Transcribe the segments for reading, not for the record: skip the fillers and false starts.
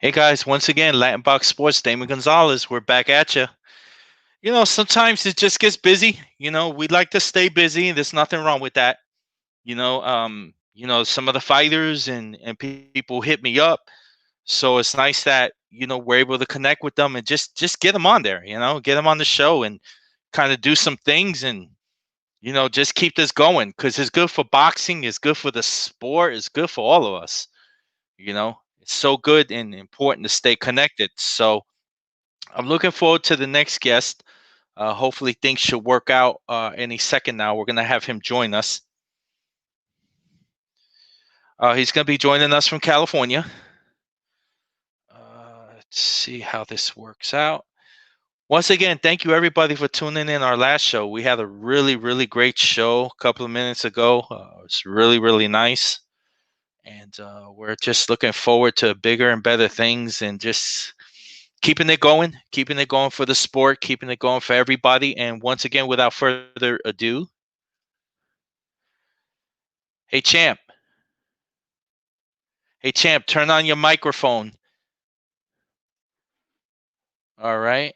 Hey guys, once again, Latin Box Sports, Damon Gonzalez. We're back at you. Sometimes it just gets busy. We like to stay busy. There's nothing wrong with that. Some of the fighters and people hit me up, so it's nice that we're able to connect with them and just get them on there. Get them on the show and kind of do some things and just keep this going because it's good for boxing, it's good for the sport, it's good for all of us. It's so good and important to stay connected. So I'm looking forward to the next guest. Hopefully, things should work out any second now. We're going to have him join us. He's going to be joining us from California. Let's see how this works out. Once again, thank you everybody for tuning in our last show. We had a really, really great show a couple of minutes ago. It was really, really nice. And we're just looking forward to bigger and better things and just keeping it going for the sport, keeping it going for everybody. And once again, without further ado, hey champ, turn on your microphone. All right.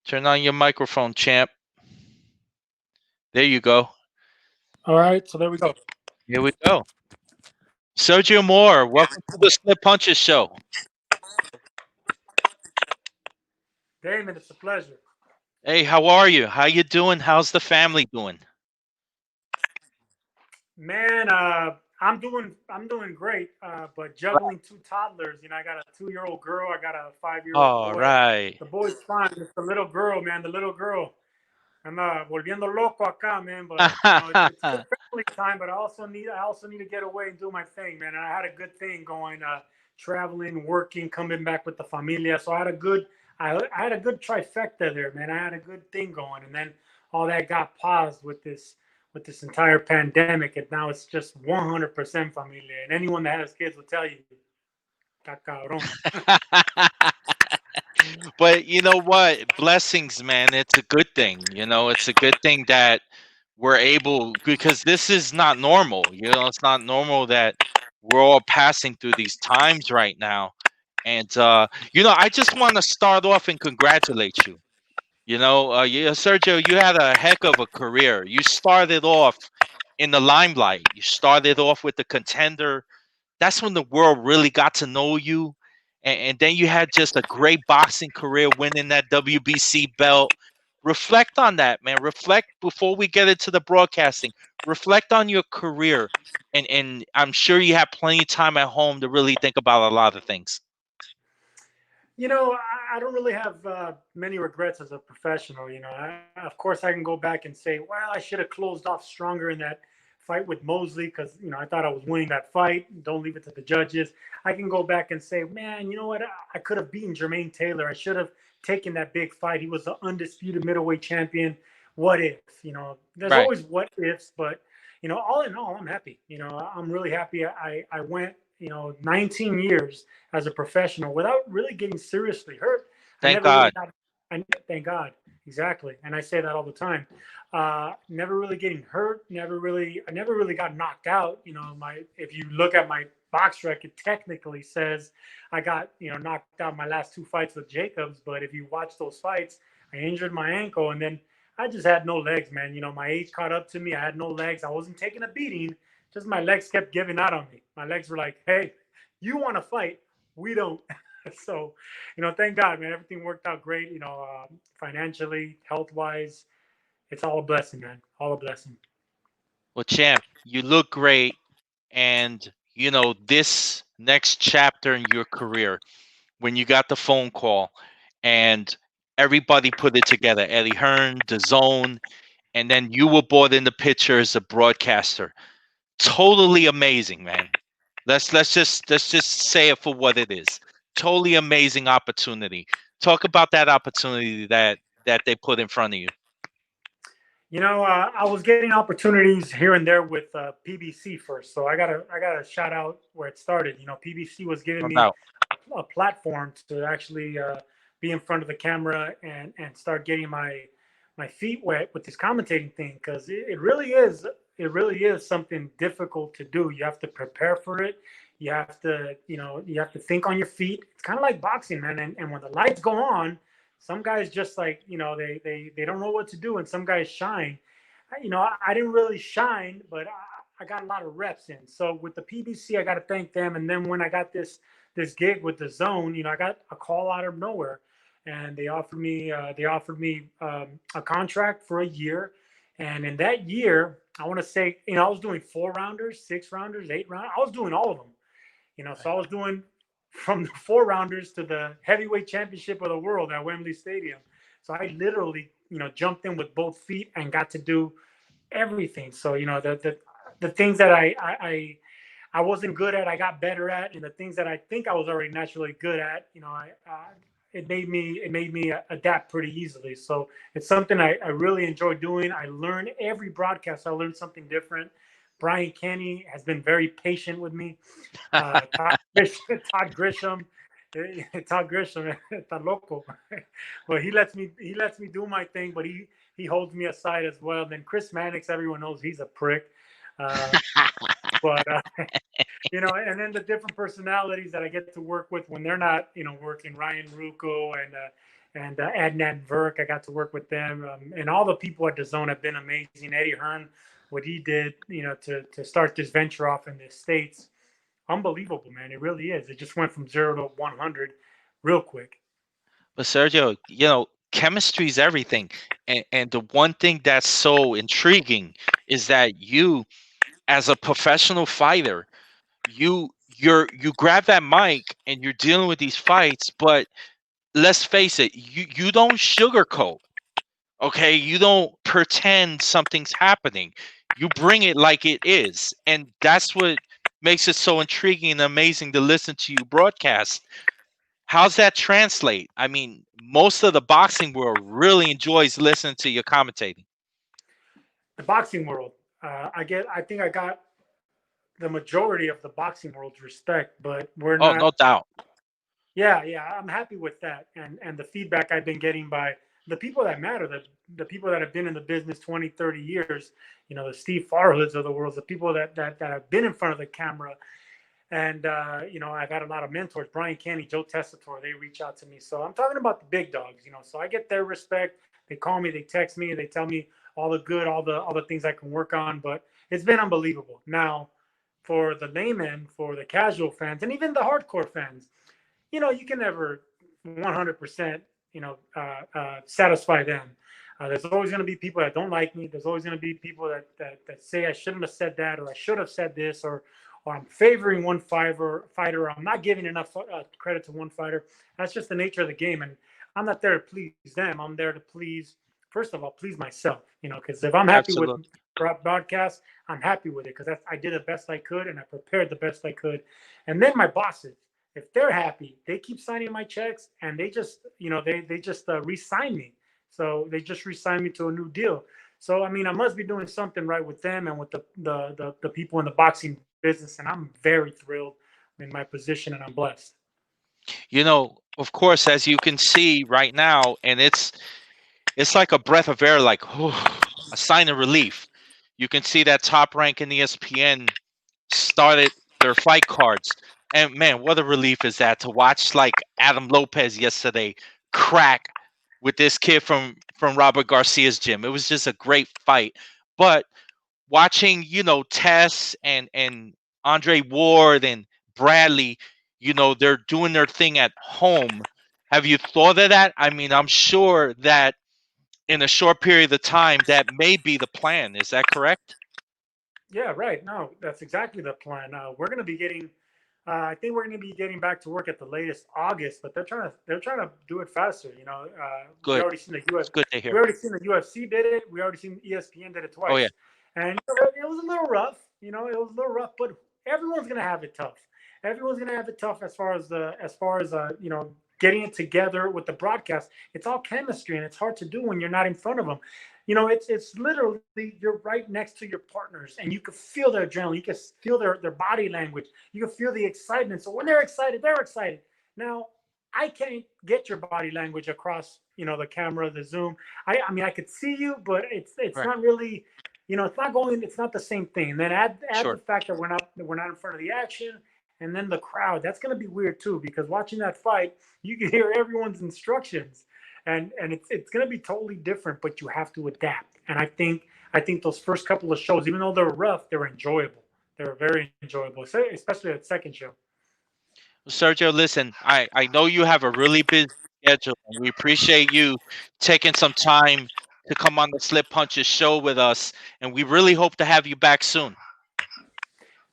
Turn on your microphone, champ. There you go. All right, so there we go. Here we go. Sergio Mora, welcome to the Slip Punches Show. Damon, it's a pleasure. Hey, how are you? How you doing? How's the family doing? Man, I'm doing great. But juggling two toddlers, I got a 2-year-old girl, I got a 5-year-old All boy. right. The boy's fine. It's the little girl, man. The little girl. I'm volviendo loco acá, man. But it's good family time. But I also need to get away and do my thing, man. And I had a good thing going, traveling, working, coming back with the familia. So I had a good trifecta there, man. I had a good thing going, and then all that got paused with this entire pandemic, and now it's just 100% familia. And anyone that has kids will tell you, "Está cabrón." But you know what? Blessings, man. It's a good thing. It's a good thing that we're able because this is not normal. It's not normal that we're all passing through these times right now. And I just want to start off and congratulate you. Sergio, you had a heck of a career. You started off in the limelight. You started off with the Contender. That's when the world really got to know you. And then you had just a great boxing career, winning that WBC belt. Reflect on that, man. Reflect before we get into the broadcasting. Reflect on your career. And I'm sure you have plenty of time at home to really think about a lot of things. I don't really have many regrets as a professional. Of course, I can go back and say, well, I should have closed off stronger in that fight with Mosley because I thought I was winning that fight. Don't leave it to the judges. I can go back and say, man, you know what? I could have beaten Jermaine Taylor. I should have taken that big fight. He was the undisputed middleweight champion. What if? There's Right. always what ifs, but all in all, I'm happy. I'm really happy. I went 19 years as a professional without really getting seriously hurt. I Thank never really God. got. Thank God, exactly, and I say that all the time. Never really getting hurt. I never really got knocked out. If you look at my box record, technically says I got knocked out my last 2 fights with Jacobs. But if you watch those fights, I injured my ankle, and then I just had no legs, man. My age caught up to me. I had no legs. I wasn't taking a beating. Just my legs kept giving out on me. My legs were like, "Hey, you want to fight? We don't." So, thank God, man. Everything worked out great. Financially, health wise, it's all a blessing, man. All a blessing. Well, champ, you look great. And, this next chapter in your career, when you got the phone call and everybody put it together, Eddie Hearn, the Zone, and then you were brought in the picture as a broadcaster. Totally amazing, man. Let's just say it for what it is. Totally amazing opportunity. Talk about that opportunity that they put in front of you. I was getting opportunities here and there with PBC first, so I gotta shout out where it started. PBC was giving No me doubt. a platform to actually be in front of the camera and start getting my feet wet with this commentating thing, because it really is something difficult to do. You have to prepare for it. You have to think on your feet. It's kind of like boxing, man. And when the lights go on, some guys just like, they don't know what to do, and some guys shine. I didn't really shine, but I got a lot of reps in. So with the PBC, I got to thank them. And then when I got this gig with the Zone, I got a call out of nowhere, and they offered me a contract for a year. And in that year, I want to say, I was doing 4 rounders, 6 rounders, 8 round. I was doing all of them. So I was doing from the 4 rounders to the heavyweight championship of the world at Wembley Stadium. So I literally, jumped in with both feet and got to do everything. So the things that I wasn't good at, I got better at, and the things that I think I was already naturally good at, it made me adapt pretty easily. So it's something I really enjoy doing. I learn every broadcast. I learn something different. Brian Kenny has been very patient with me. Todd Grisham, Todd Grisham, está loco. But he lets me do my thing, but he holds me aside as well. Then Chris Mannix, everyone knows he's a prick. Uh, but and then the different personalities that I get to work with when they're not, working. Ryan Rucco and Adnan Verk, I got to work with them, and all the people at the Zone have been amazing. Eddie Hearn, what he did, to start this venture off in the States, unbelievable, man. It really is. It just went from 0 to 100 real quick. But Sergio, chemistry is everything. And the one thing that's so intriguing is that you, as a professional fighter, you grab that mic and you're dealing with these fights, but let's face it, you don't sugarcoat. Okay, you don't pretend something's happening. You bring it like it is, and that's what makes it so intriguing and amazing to listen to you broadcast. How's that translate? I mean, most of the boxing world really enjoys listening to your commentating. The boxing world, I think I got the majority of the boxing world's respect, but we're Oh, not. no doubt. Yeah, yeah, I'm happy with that, and the feedback I've been getting by the people that matter, the people that have been in the business 20, 30 years, the Steve Farhoods of the world, the people that have been in front of the camera. And I've had a lot of mentors: Brian Kenny, Joe Tessitore. They reach out to me, so I'm talking about the big dogs. So I get their respect. They call me, they text me, they tell me all the good, all the things I can work on. But it's been unbelievable. Now, for the layman, for the casual fans, and even the hardcore fans, you can never 100%, satisfy them. There's always going to be people that don't like me. There's always going to be people that say I shouldn't have said that, or I should have said this, or I'm favoring one fighter, or I'm not giving enough credit to one fighter. That's just the nature of the game, and I'm not there to please them. I'm there to first of all, please myself. Because if I'm happy with Absolutely. broadcast, I'm happy with it because I did the best I could and I prepared the best I could. And then my bosses, if they're happy, they keep signing my checks, and they just, they just re-sign me. So they just re-signed me to a new deal. So I mean, I must be doing something right with them and with the people in the boxing business, and I'm very thrilled in my position, and I'm blessed. Of course, as you can see right now, and it's like a breath of air, like a sign of relief. You can see that Top Rank in ESPN started their fight cards. And man, what a relief is that to watch like Adam Lopez yesterday crack with this kid from Robert Garcia's gym. It was just a great fight. But watching, Tess and Andre Ward and Bradley, they're doing their thing at home. Have you thought of that? I mean, I'm sure that in a short period of time that may be the plan. Is that correct? Yeah, right. No, that's exactly the plan. We're going to be getting. I think we're going to be getting back to work at the latest August, but they're trying to do it faster. We Good. already seen the US, It's good to we hear. already seen the UFC did it. We already seen ESPN did it Oh yeah. twice, and it was a little rough. It was a little rough, but everyone's going to have it tough. Everyone's going to have it tough as far as getting it together with the broadcast. It's all chemistry, and it's hard to do when you're not in front of them. It's literally you're right next to your partners, and you can feel their adrenaline. You can feel their body language. You can feel the excitement. So when they're excited, they're excited. Now, I can't get your body language across the camera, the zoom. I mean, I could see you, but it's Right. not really, it's not going. It's not the same thing. And then add the Sure. fact that we're not in front of the action, and then the crowd. That's going to be weird too, because watching that fight, you can hear everyone's instructions, and it's going to be totally different. But you have to adapt. And I think those first couple of shows, even though they're rough, they're enjoyable. They're very enjoyable, especially that second show. Sergio, listen, I know you have a really busy schedule, and we appreciate you taking some time to come on the Slip Punches show with us, and we really hope to have you back soon.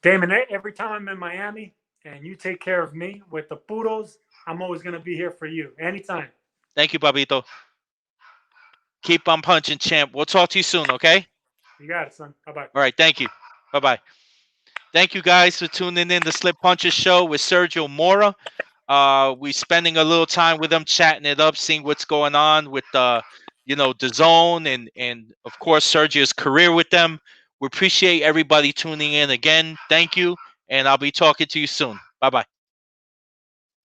Damon, every time I'm in Miami and you take care of me with the puros, I'm always going to be here for you anytime. Thank you, Babito. Keep on punching, champ. We'll talk to you soon, okay? You got it, son. Bye bye. All right, thank you. Bye-bye. Thank you guys for tuning in to Slip Punches show with Sergio Mora. We spending a little time with them, chatting it up, seeing what's going on with the zone and of course Sergio's career with them. We appreciate everybody tuning in again. Thank you, and I'll be talking to you soon. Bye bye.